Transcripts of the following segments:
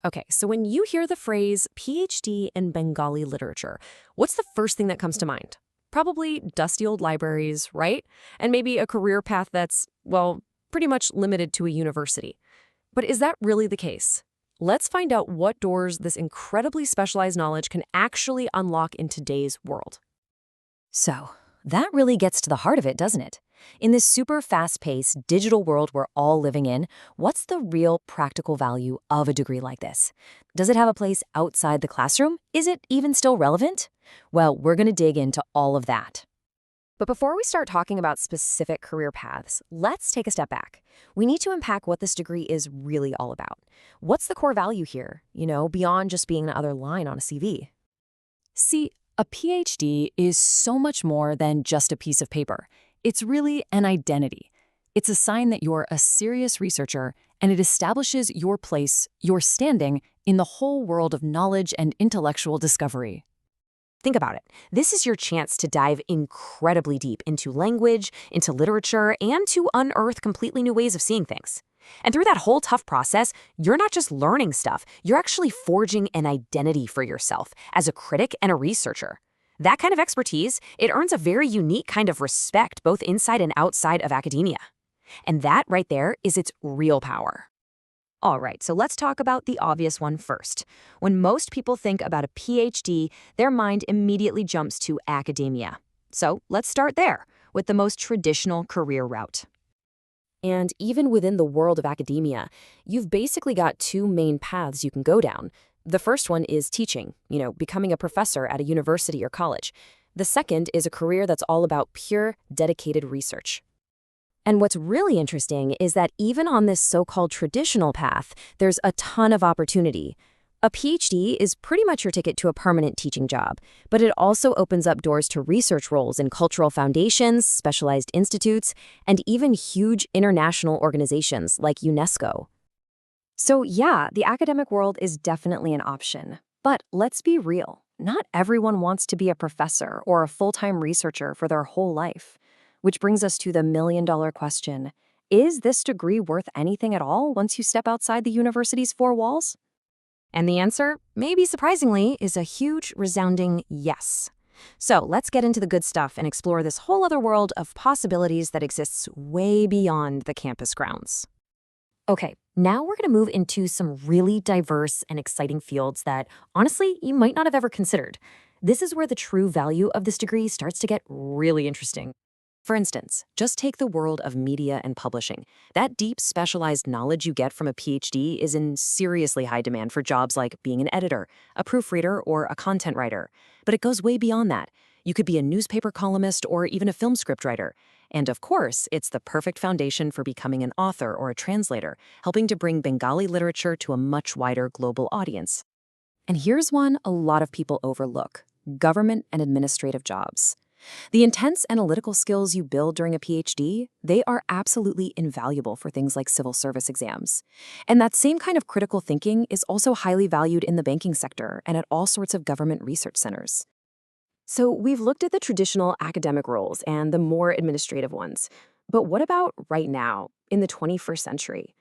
Okay, so when you hear the phrase PhD in Bengali literature, what's the first thing that comes to mind? Probably dusty old libraries, right? And maybe a career path that's, well, pretty much limited to a university. But is that really the case? Let's find out what doors this incredibly specialized knowledge can actually unlock in today's world. So, that really gets to the heart of it, doesn't it? In this super fast-paced digital world we're all living in, what's the real practical value of a degree like this? Does it have a place outside the classroom? Is it even still relevant? Well, we're going to dig into all of that. But before we start talking about specific career paths, let's take a step back. We need to unpack what this degree is really all about. What's the core value here, beyond just being another line on a CV? See, a PhD is so much more than just a piece of paper. It's really an identity. It's a sign that you're a serious researcher, and it establishes your place, your standing, in the whole world of knowledge and intellectual discovery. Think about it. This is your chance to dive incredibly deep into language, into literature, and to unearth completely new ways of seeing things. And through that whole tough process, you're not just learning stuff, you're actually forging an identity for yourself as a critic and a researcher. That kind of expertise, it earns a very unique kind of respect both inside and outside of academia. And that right there is its real power. All right, so let's talk about the obvious one first. When most people think about a PhD, their mind immediately jumps to academia. So let's start there, with the most traditional career route. And even within the world of academia, you've basically got two main paths you can go down. The first one is teaching, becoming a professor at a university or college. The second is a career that's all about pure, dedicated research. And what's really interesting is that even on this so-called traditional path, there's a ton of opportunity. A PhD is pretty much your ticket to a permanent teaching job, but it also opens up doors to research roles in cultural foundations, specialized institutes, and even huge international organizations like UNESCO. So yeah, the academic world is definitely an option. But let's be real, not everyone wants to be a professor or a full-time researcher for their whole life. Which brings us to the million-dollar question. Is this degree worth anything at all once you step outside the university's four walls? And the answer, maybe surprisingly, is a huge, resounding yes. So let's get into the good stuff and explore this whole other world of possibilities that exists way beyond the campus grounds. Okay, now we're going to move into some really diverse and exciting fields that, honestly, you might not have ever considered. This is where the true value of this degree starts to get really interesting. For instance, just take the world of media and publishing. That deep, specialized knowledge you get from a PhD is in seriously high demand for jobs like being an editor, a proofreader, or a content writer. But it goes way beyond that. You could be a newspaper columnist or even a film scriptwriter. And of course, it's the perfect foundation for becoming an author or a translator, helping to bring Bengali literature to a much wider global audience. And here's one a lot of people overlook: government and administrative jobs. The intense analytical skills you build during a PhD, they are absolutely invaluable for things like civil service exams. And that same kind of critical thinking is also highly valued in the banking sector and at all sorts of government research centers. So we've looked at the traditional academic roles and the more administrative ones. But what about right now, in the 21st century?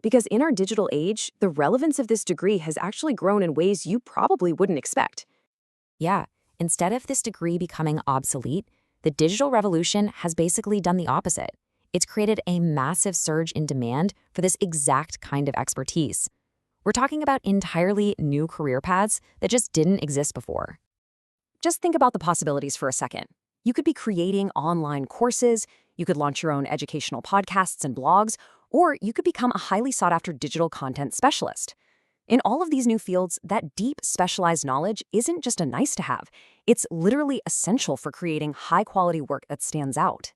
Because in our digital age, the relevance of this degree has actually grown in ways you probably wouldn't expect. Yeah. Instead of this degree becoming obsolete, the digital revolution has basically done the opposite. It's created a massive surge in demand for this exact kind of expertise. We're talking about entirely new career paths that just didn't exist before. Just think about the possibilities for a second. You could be creating online courses, you could launch your own educational podcasts and blogs, or you could become a highly sought-after digital content specialist. In all of these new fields, that deep, specialized knowledge isn't just a nice-to-have. It's literally essential for creating high-quality work that stands out.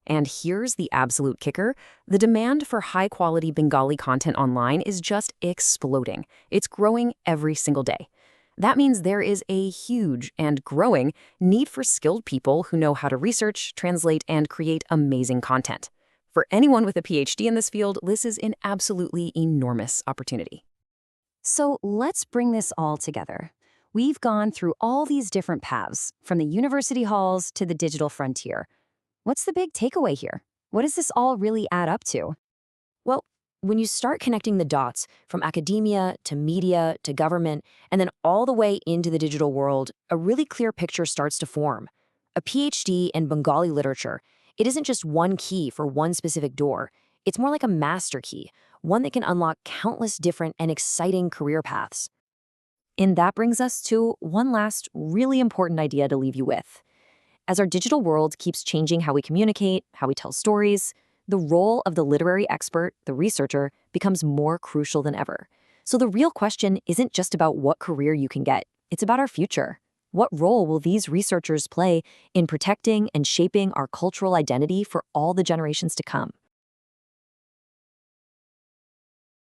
And here's the absolute kicker. The demand for high-quality Bengali content online is just exploding. It's growing every single day. That means there is a huge and growing need for skilled people who know how to research, translate, and create amazing content. For anyone with a PhD in this field, this is an absolutely enormous opportunity. So let's bring this all together. We've gone through all these different paths, from the university halls to the digital frontier. What's the big takeaway here? What does this all really add up to? Well, When you start connecting the dots from academia to media to government, and then all the way into the digital world, a really clear picture starts to form. A PhD in Bengali literature, it isn't just one key for one specific door. It's more like a master key, one that can unlock countless different and exciting career paths. And that brings us to one last really important idea to leave you with. As our digital world keeps changing how we communicate, how we tell stories, the role of the literary expert, the researcher, becomes more crucial than ever. So the real question isn't just about what career you can get, it's about our future. What role will these researchers play in protecting and shaping our cultural identity for all the generations to come?